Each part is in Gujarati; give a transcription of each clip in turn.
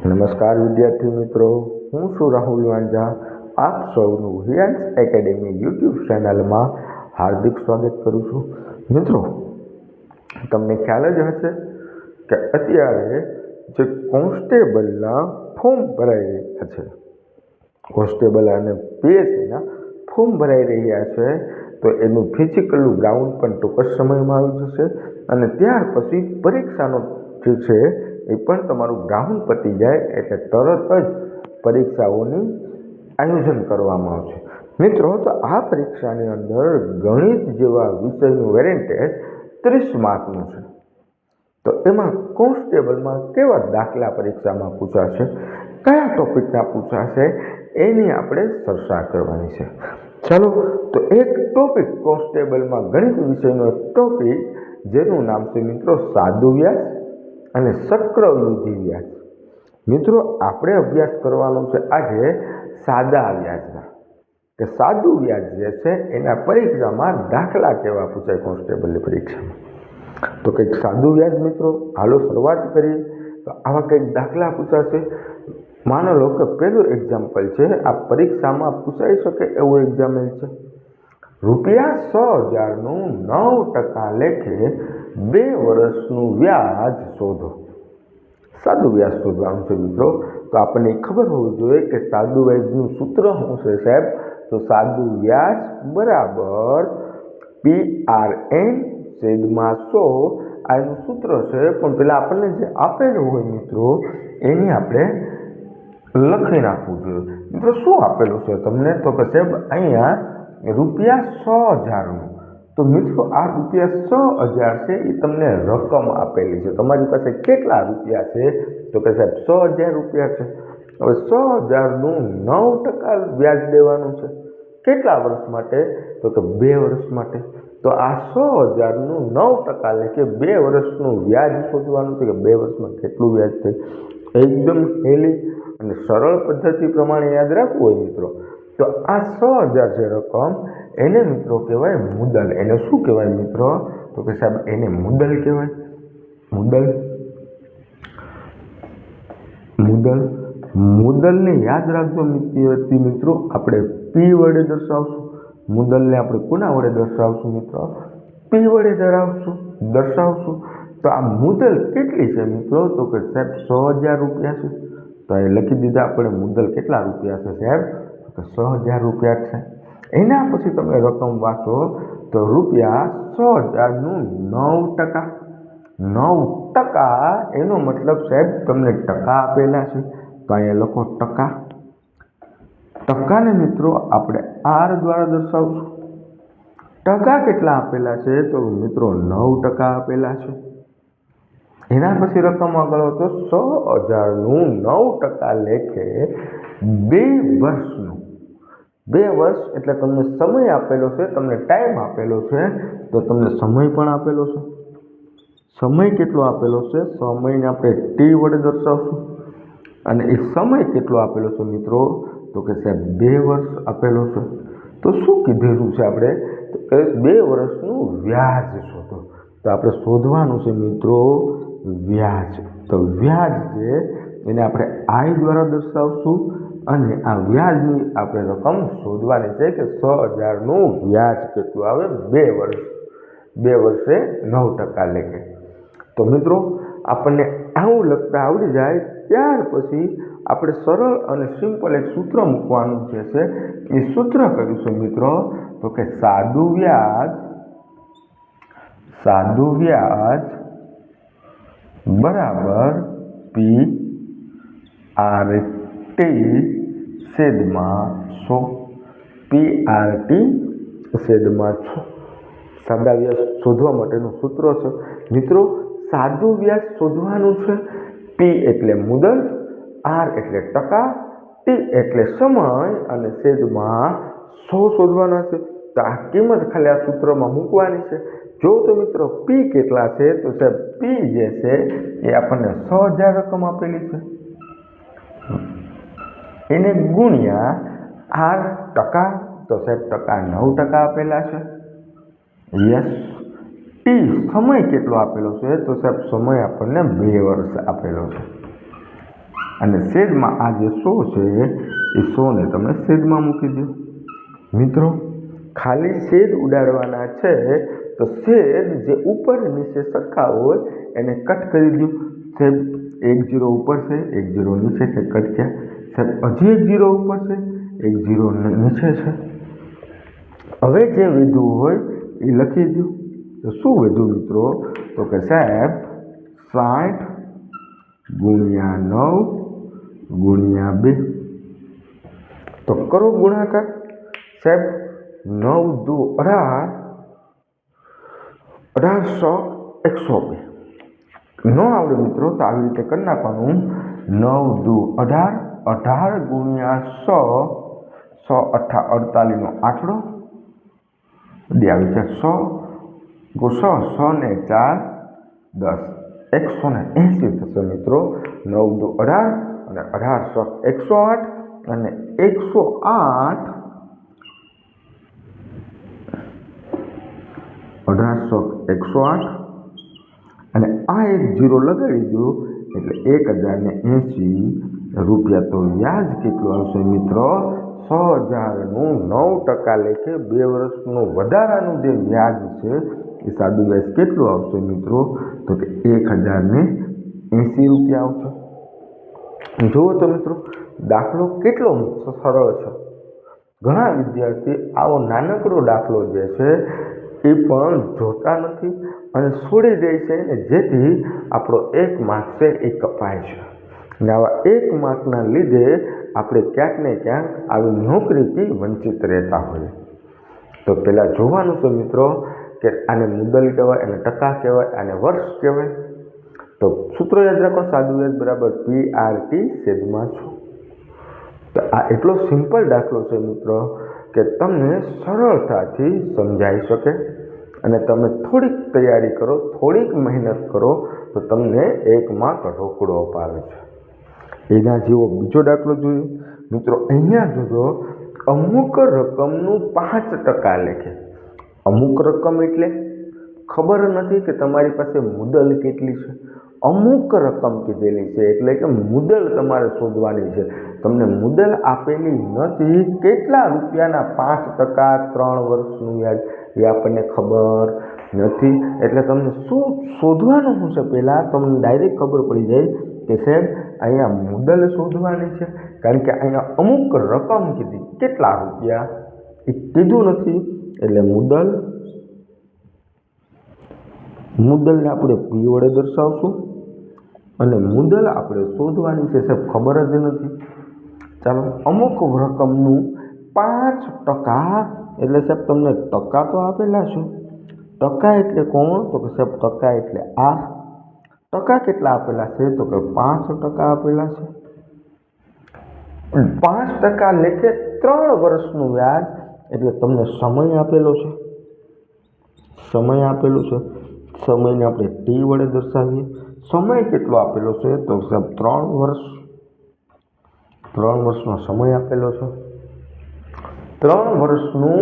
નમસ્કાર વિદ્યાર્થી મિત્રો, હું છું રાહુલ વાંઝા. આપ સૌનું હિયાન્સ એકેડેમી યુટ્યુબ ચેનલમાં હાર્દિક સ્વાગત કરું છું. મિત્રો, તમને ખ્યાલ જ હશે કે અત્યારે જે કોન્સ્ટેબલના ફોર્મ ભરાઈ રહ્યા છે, કોન્સ્ટેબલ અને પીએસઆઈના ફોર્મ ભરાઈ રહ્યા છે, તો એનું ફિઝિકલનું ગ્રાઉન્ડ પણ ટૂંક જ સમયમાં આવી જશે અને ત્યાર પછી પરીક્ષાનો જે છે એ પણ તમારું ગ્રાઉન્ડ પતી જાય એટલે તરત જ પરીક્ષાઓની આયોજન કરવામાં આવશે. મિત્રો, તો આ પરીક્ષાની અંદર ગણિત જેવા વિષયનું વેરેન્ટેજ 30 માર્કનું છે. તો એમાં કોન્સ્ટેબલમાં કેવા દાખલા પરીક્ષામાં પૂછાશે, કયા ટોપિકના પૂછાશે, એની આપણે ચર્ચા કરવાની છે. ચાલો, તો એક ટોપિક કોન્સ્ટેબલમાં ગણિત વિષયનો એક ટોપિક જેનું નામ છે મિત્રો સાદું વ્યાજ અને ચક્રવૃદ્ધિ વ્યાજ. મિત્રો, આપણે અભ્યાસ કરવાનો છે આજે સાદા વ્યાજના, કે સાદું વ્યાજ જે છે એના પરીક્ષામાં દાખલા કેવા પૂછાય કોન્સ્ટેબલની પરીક્ષામાં. તો કંઈક સાદું વ્યાજ મિત્રો, હાલો શરૂઆત કરીએ. તો આવા કંઈક દાખલા પૂછાશે. માનો લો કે પહેલું એક્ઝામ્પલ છે, આ પરીક્ષામાં પૂછાઈ શકે એવું એક્ઝામ્પલ છે. ₹6,000નું 9% લેખે 2 વર્ષનું વ્યાજ શોધો. સાદું વ્યાજ શોધવાનું છે મિત્રો. તો આપણને ખબર હોવી જોઈએ કે સાદું વ્યાજનું સૂત્ર શું છે સાહેબ. તો સાદું વ્યાજ બરાબર PRN/100 આ એનું સૂત્ર છે. પણ પેલા આપણને જે આપેલું હોય મિત્રો એની આપણે લખી નાખવું જોઈએ. મિત્રો, શું આપેલું છે તમને? તો કે સાહેબ અહીંયા ₹6,000નું. તો મિત્રો, આ ₹6,000 છે એ તમને રકમ આપેલી છે. તમારી પાસે કેટલા રૂપિયા છે? તો કે સાહેબ ₹6,000 છે. હવે 6,000નું 9% વ્યાજ દેવાનું છે. કેટલા વર્ષ માટે? તો કે 2 વર્ષ માટે. તો આ 6,000નું 9% એટલે કે 2 વર્ષનું વ્યાજ શોધવાનું છે કે 2 વર્ષમાં કેટલું વ્યાજ થાય. એકદમ સહેલી અને સરળ પદ્ધતિ પ્રમાણે યાદ રાખવું હોય મિત્રો, તો આ 6,000 છે રકમ, એને મિત્રો કહેવાય મુદ્દલ. એને શું કહેવાય મિત્રો? તો કે સાહેબ એને મુદ્દલ કહેવાય. મુદ્દલને યાદ રાખજો મિત્રો, આપણે P વડે દર્શાવશું. મુદ્દલને આપણે કોના વડે દર્શાવશું મિત્રો? P વડે દર્શાવશું. તો આ મુદ્દલ કેટલી છે મિત્રો? તો કે સાહેબ ₹6,000 છે. તો એ લખી દીધા આપણે મુદ્દલ કેટલા રૂપિયા છે સાહેબ? તો ₹6,000 છે. એના પછી તમે રકમ વાંચો તો ₹6,000નું 9%. એનો મતલબ સાહેબ તમને ટકા આપેલા છે. તો અહીંયા લખો ટકા. ટકાને મિત્રો આપણે R દ્વારા દર્શાવશું. ટકા કેટલા આપેલા છે? તો મિત્રો 9% આપેલા છે. એના પછી રકમ આગળ તો 6,000નું 9% લેખે 2 વર્ષનું. 2 વર્ષ એટલે તમને સમય આપેલો છે, તમને ટાઈમ આપેલો છે, તો તમને સમય પણ આપેલો છે. સમય કેટલો આપેલો છે? સમયને આપણે T વડે દર્શાવશું. અને એ સમય કેટલો આપેલો છે મિત્રો? તો કે સાહેબ 2 વર્ષ આપેલો છે. તો શું કીધેલું છે આપણે? તો કે 2 વર્ષનું વ્યાજ શોધો. તો આપણે શોધવાનું છે મિત્રો વ્યાજ. તો વ્યાજ છે એને આપણે I દ્વારા દર્શાવશું અને આ વ્યાજની આપણે રકમ શોધવાની છે કે 6,000નું વ્યાજ કેટલું આવે 2 વર્ષે 9% લેખે. તો મિત્રો, આપણને આવું લખતા આવડી જાય ત્યાર પછી આપણે સરળ અને સિમ્પલ એક સૂત્ર મૂકવાનું છે. એ સૂત્ર કયું છે મિત્રો? તો કે સાદું વ્યાજ બરાબર PRT/100. PRT/100 સાદા વ્યાજ શોધવા માટેનું સૂત્ર છે મિત્રો. સાદું વ્યાજ શોધવાનું છે. P એટલે મુદ્દલ, R એટલે ટકા, T એટલે સમય અને છેદમાં 100 શોધવાના છે. તો આ કિંમત ખાલી આ સૂત્રમાં મૂકવાની છે. જો તો મિત્રો P કેટલા છે? તો સાહેબ P જે છે એ આપણને 6,000 રકમ આપેલી છે, એને ગુણ્યા R ટકા. તો સાહેબ ટકા 9% આપેલા છે. યસ. T સમય કેટલો આપેલો છે? તો સાહેબ સમય આપણને 2 વર્ષ આપેલો છે. અને છેદમાં આ જે 100 છે એ 100ને તમે છેદમાં મૂકી દો. મિત્રો ખાલી છેદ ઉડાડવાના છે તો છેદ જે ઉપર નીચે સરખા હોય એને કટ કરી દો. સાહેબ 1 0 ઉપર છે, 1 0 નીચે છે, કટ થયા. સાહેબ હજી 1 0 ઉપર છે, 1 0 નીચે છે. હવે જે વધ્યું હોય એ લખી દો. તો શું વધ્યું મિત્રો? તો કે સાહેબ 60 ગુણ્યા 9 ગુણ્યા 2. તો કરો ગુણાકાર. સાહેબ 9 દુ 18, 18 100, 102. ન આવડે મિત્રો તો આવી રીતે કરી નાખવાનું. 9 દુ 18, 18 ગુણ્યા 100, 100 48 નો આંકડો બે આવી છે. 100 100 ને 4 10, 180 થશે મિત્રો. 9 દુ 18 અને 18 108 અને 108 108 અને આ 1 0 લગાડી દો એટલે 1080 રૂપિયા. તો વ્યાજ કેટલું આવશે મિત્રો? 100,000નું 9% લેખે 2 વર્ષનું વધારાનું જે વ્યાજ છે એ સાદું વ્યાજ કેટલું આવશે મિત્રો? તો કે 1080 રૂપિયા આવશે. જુઓ તો મિત્રો દાખલો કેટલો સરળ છે. ઘણા વિદ્યાર્થી આવો નાનકડો દાખલો જે છે એ પણ જોતા નથી અને છોડી દે છે, ને જેથી આપણો 1 માર્ક છે એ કપાય છે. અને આવા 1 માર્કના લીધે આપણે ક્યાંક ને ક્યાંક આવી નોકરીથી વંચિત રહેતા હોઈએ. તો પહેલાં જોવાનું છે મિત્રો કે આને મુદ્દલ કહેવાય, આને ટકા કહેવાય, આને વર્ષ કહેવાય. તો સૂત્ર યાદ રાખો, સાદું વ્યાજ બરાબર PRT છેદમાં 100. તો આ એટલો સિમ્પલ દાખલો છે મિત્રો કે તમને સરળતાથી સમજાઈ શકે. અને તમે થોડીક તૈયારી કરો, થોડીક મહેનત કરો તો તમને 1 માર્ક રોકડો અપાવે છે. એના જેવો બીજો દાખલો જોઈએ મિત્રો. અહીંયા જોજો, અમુક રકમનું 5% લેખે. અમુક રકમ એટલે ખબર નથી કે તમારી પાસે મુદ્દલ કેટલી છે. અમુક રકમ કીધેલી છે એટલે કે મુદ્દલ તમારે શોધવાની છે. તમને મુદ્દલ આપેલી નથી. કેટલા રૂપિયાના 5%, 3 વર્ષનું વ્યાજ એ આપણને ખબર નથી. એટલે તમને શું શોધવાનું હશે? પહેલાં તમને ડાયરેક્ટ ખબર પડી જાય કે સાહેબ અહીંયા મુદ્દલ શોધવાની છે, કારણ કે અહીંયા અમુક રકમ કીધી. કેટલા રૂપિયા એ કીધું નથી એટલે મુદ્દલને આપણે P વડે દર્શાવશું અને મુદ્દલ આપણે શોધવાની છે. સાહેબ ખબર જ નથી. ચાલો, અમુક રકમનું 5% એટલે સાહેબ તમને ટકા તો આપેલા છે. ટકા એટલે કોણ? તો કે સાહેબ ટકા એટલે R. ટકા કેટલા આપેલા છે? તો કે 5% આપેલા છે. 5% લેખે 3 વર્ષનું વ્યાજ એટલે તમને સમય આપેલો છે. સમય આપેલું છે. સમયને આપણે T વડે દર્શાવીએ. સમય કેટલો આપેલો છે? તો સાહેબ 3 વર્ષ. 3 વર્ષનો સમય આપેલો છે. 3 વર્ષનું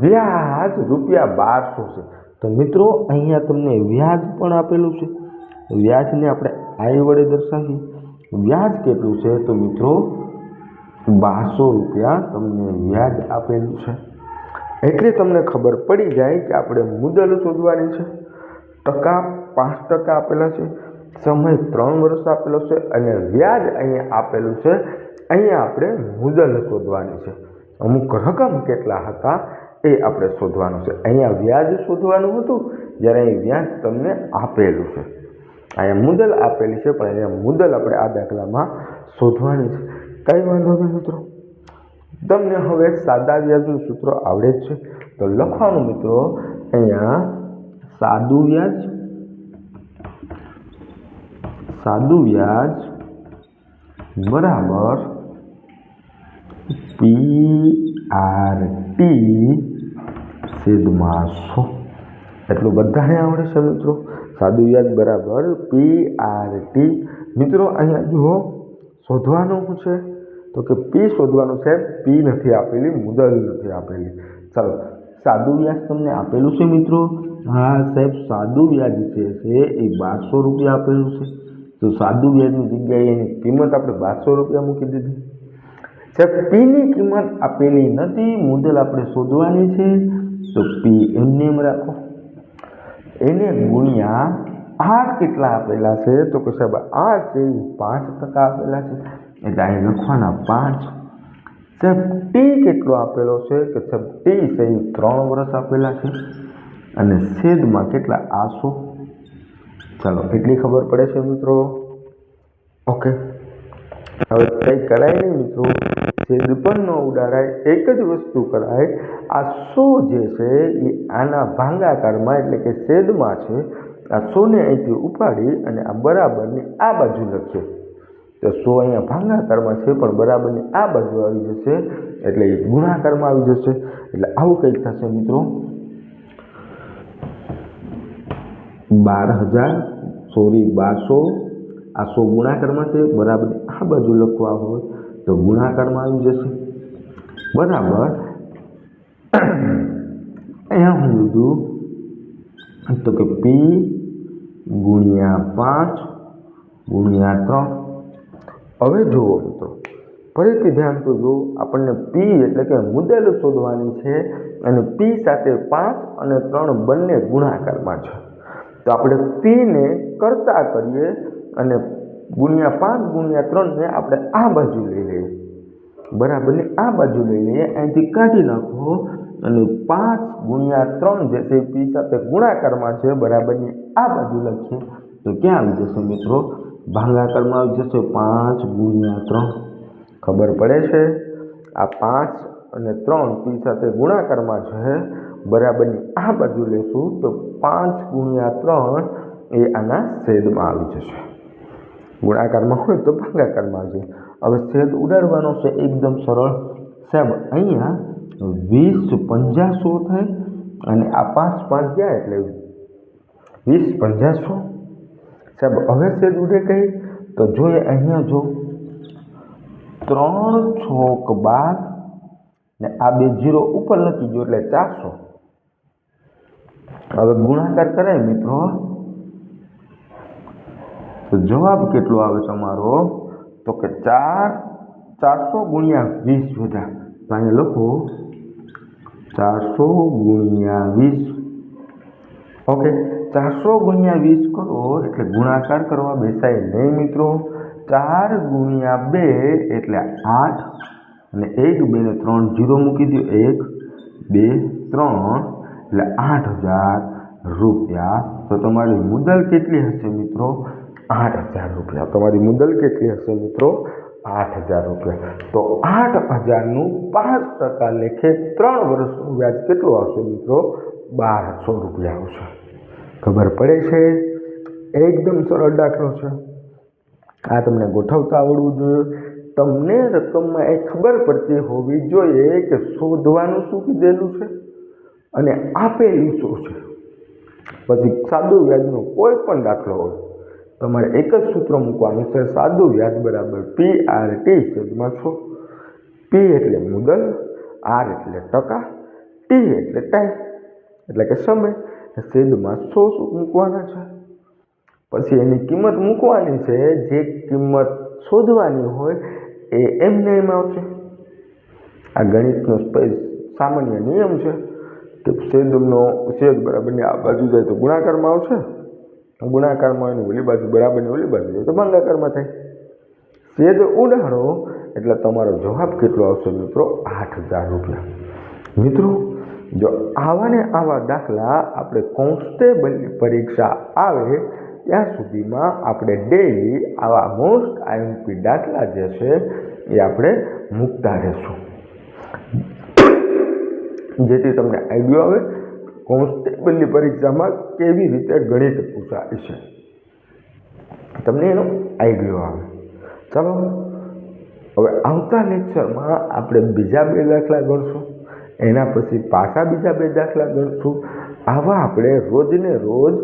વ્યાજ ₹1200 છે. તો મિત્રો અહીંયા તમને વ્યાજ પણ આપેલું છે. વ્યાજને આપણે I વડે દર્શાવીએ. વ્યાજ કેટલું છે? તો મિત્રો ₹1200 તમને વ્યાજ આપેલું છે. એટલે તમને ખબર પડી જાય કે આપણે મુદ્દલ શોધવાની છે. ટકા 5% આપેલા છે. સમય 3 વર્ષ આપેલો છે અને વ્યાજ અહીંયા આપેલું છે. અહીંયા આપણે મુદ્દલ શોધવાની છે. અમુક રકમ કેટલા હતા એ આપણે શોધવાનું છે. અહીંયા વ્યાજ શોધવાનું હતું, જ્યારે અહીં વ્યાજ તમને આપેલું છે. અહીંયા મુદ્દલ આપેલી છે, પણ અહીંયા મુદ્દલ આપણે આ દાખલામાં શોધવાની છે. કંઈ વાંધો નહીં મિત્રો. તમને હવે સાદા વ્યાજનું સૂત્ર આવડે જ છે. તો લખવાનું મિત્રો, અહીંયા સાદું વ્યાજ બરાબર PRT છેદમાં 100. એટલું બધાને આવડે છે મિત્રો. સાદું વ્યાજ બરાબર PRT. મિત્રો અહીંયા જુઓ, શોધવાનું શું છે? તો કે P શોધવાનું છે. P નથી આપેલી, મુદ્દલ નથી આપેલી. ચાલો, સાદું વ્યાજ તમને આપેલું છે મિત્રો. હા સાહેબ, સાદું વ્યાજ છે એ ₹1200 આપેલું છે. તો સાદું વ્યાજની જગ્યાએ એની કિંમત આપણે 1200 રૂપિયા મૂકી દીધી. સાહેબ પીની કિંમત આપેલી નથી, મુદ્દલ આપણે શોધવાની છે, તો પી એમને એમ રાખો. એને ગુણ્યા આર કેટલા આપેલા છે, તો કે સાહેબ આર છે 5% આપેલા છે, એટલે અહીં લખવાના 5. સાહેબ ટી કેટલો આપેલો છે, કે સાહેબ ટી છે 3 વર્ષ આપેલા છે, અને છેદમાં કેટલા 800. ચાલો એટલી ખબર પડે છે મિત્રો. ઓકે, હવે કંઈ કરાય નહીં મિત્રો, છેદ પણ ન ઉડાડાય, એક જ વસ્તુ કરાય. આ 100 જે છે એ આના ભાંગાકારમાં એટલે કે છેદમાં છે. આ 100 ને અહીંથી ઉપાડી અને આ બરાબરની આ બાજુ લખીએ તો 100 અહીંયા ભાંગાકારમાં છે પણ બરાબરની આ બાજુ આવી જશે, એટલે એ ગુણાકારમાં આવી જશે. એટલે આવું કંઈક થશે મિત્રો. 1200 આ 100 ગુણાકારમાં છે, બરાબર આ બાજુ લખવા હોય તો ગુણાકારમાં આવી જશે. બરાબર અહીંયા હું લીધું તો કે પી ગુણ્યા 5 ગુણ્યા 3. હવે જુઓ મિત્રો, ફરીથી ધ્યાન તો જો, આપણને પી એટલે કે મુદ્દલ શોધવાની છે અને પી સાથે 5 અને 3 બંને ગુણાકારમાં છે. તો આપણે પીને કરતા કરીએ અને ગુણ્યા 5 ગુણ્યા 3 ને આપણે આ બાજુ લઈ લઈએ, બરાબરની આ બાજુ લઈ લઈએ, અહીંથી કાઢી નાખો અને 5 ગુણ્યા 3 જે છે પી સાથે ગુણાકારમાં છે, બરાબરની આ બાજુ લખીએ તો ક્યાં આવી જશે મિત્રો? ભાગાકારમાં આવી જશે. 5 ગુણ્યા 3 ખબર પડે છે. આ 5 અને 3 પી સાથે ગુણાકારમાં છે, બરાબરની આ બાજુ લેશું તો 5 ગુણ્યા 3 એ આના છેદમાં આવી જશે. ગુણાકારમાં હોય તો ભાગાકારમાં આવી જાય. હવે છેદ ઉડાડવાનો છે, એકદમ સરળ. સાહેબ અહીંયા 20 પંજા 100 થાય અને આ 5 5 ગયા એટલે 20 પંજા 100. સાહેબ હવે છેદ ઉડે કઈ તો જોઈએ, અહીંયા જો 3 છોક 12 ને આ 2 0 ઉપર લખી ગયો એટલે 400. હવે ગુણાકાર કરાય મિત્રો તો જવાબ કેટલો આવે તમારો? તો કે 400 ગુણ્યા 20 વધ્યા તો અહીંયા લખો 400 ગુણ્યા 20. ઓકે, 400 ગુણ્યા 20 કરો એટલે ગુણાકાર કરવા બેસાય નહીં મિત્રો. 4 ગુણ્યા 2 એટલે 8 અને 1 2 ને 3 0 મૂકી દો. 1 2 3 એટલે 8000 રૂપિયા. તો તમારી મુદ્દલ કેટલી હશે મિત્રો? 8000 રૂપિયા. તમારી મુદ્દલ કેટલી હશે મિત્રો? 8000 રૂપિયા. તો 8000નું 5% લેખે 3 વર્ષનું વ્યાજ કેટલું આવશે મિત્રો? 1200 રૂપિયા આવશે. ખબર પડે છે? એકદમ સરળ દાખલો છે. આ તમને ગોઠવતા આવડવું જોઈએ. તમને રકમમાં એ ખબર પડતી હોવી જોઈએ કે શોધવાનું શું કીધેલું છે અને આપેલું શું છે. પછી સાદું વ્યાજનો કોઈ પણ દાખલો હોય તમારે એક જ સૂત્ર મૂકવાનું છે, સાદું વ્યાજ બરાબર PRT છેદમાં 100. P એટલે મુદ્દલ, R એટલે ટકા, T એટલે ટાઈમ એટલે કે સમય, છેદમાં 100 મૂકવાના છે. પછી એની કિંમત મૂકવાની છે, જે કિંમત શોધવાની હોય એ એમને એમ આવશે. આ ગણિતનો સામાન્ય નિયમ છે કે છેદ બરાબરની આ બાજુ જાય તો ગુણાકારમાં આવશે, ગુણાકારમાં એની ઓલી બાજુ બરાબરની ઓલી બાજુ જાય તો ભાગાકારમાં થાય. છેદ ઉડાડો એટલે તમારો જવાબ કેટલો આવશે મિત્રો? 8000 રૂપિયા. મિત્રો જો આવા ને આવા દાખલા આપણે કોન્સ્ટેબલની પરીક્ષા આવે ત્યાં સુધીમાં આપણે ડેઈલી આવા મોસ્ટ આઈએમપી દાખલા જે છે એ આપણે મૂકતા રહેશું, જેથી તમને આઈડિયો આવે કોન્સ્ટેબલની પરીક્ષામાં કેવી રીતે ગણિત પૂછાય છે, તમને એનો આઈડિયો આવે. ચાલો હવે આવતા લેક્ચરમાં આપણે બીજા 2 દાખલા ગણશું, એના પછી પાછા બીજા 2 દાખલા ગણશું. આવા આપણે રોજને રોજ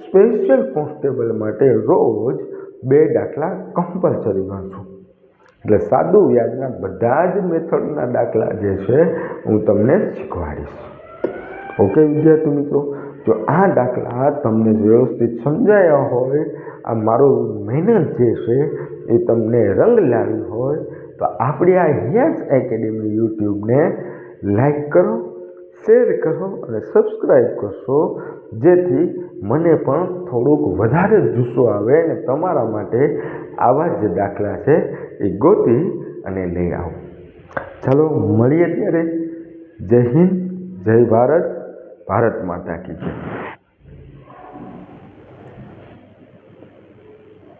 સ્પેશિયલ કોન્સ્ટેબલ માટે રોજ 2 દાખલા કમ્પલસરી ગણશું. એટલે સાદું વ્યાજના બધા જ મેથડના દાખલા જે છે હું તમને શીખવાડીશ. ઓકે વિદ્યાર્થી મિત્રો, જો આ દાખલા તમને વ્યવસ્થિત સમજાયા હોય, આ મારો મહેનત જે છે એ તમને રંગ લાવી હોય તો આપણી આ હિયાન્સ એકેડેમી યુટ્યુબને લાઈક કરો, શેર કરો અને સબસ્ક્રાઈબ કરશો, જેથી મને પણ થોડુંક વધારે જુસ્સો આવે અને તમારા માટે આવા જે દાખલા છે એ ગોતી અને લઈ આવો. ચાલો મળીએ ત્યારે. જય હિન્દ, જય ભારત, ભારત માતા કી જય.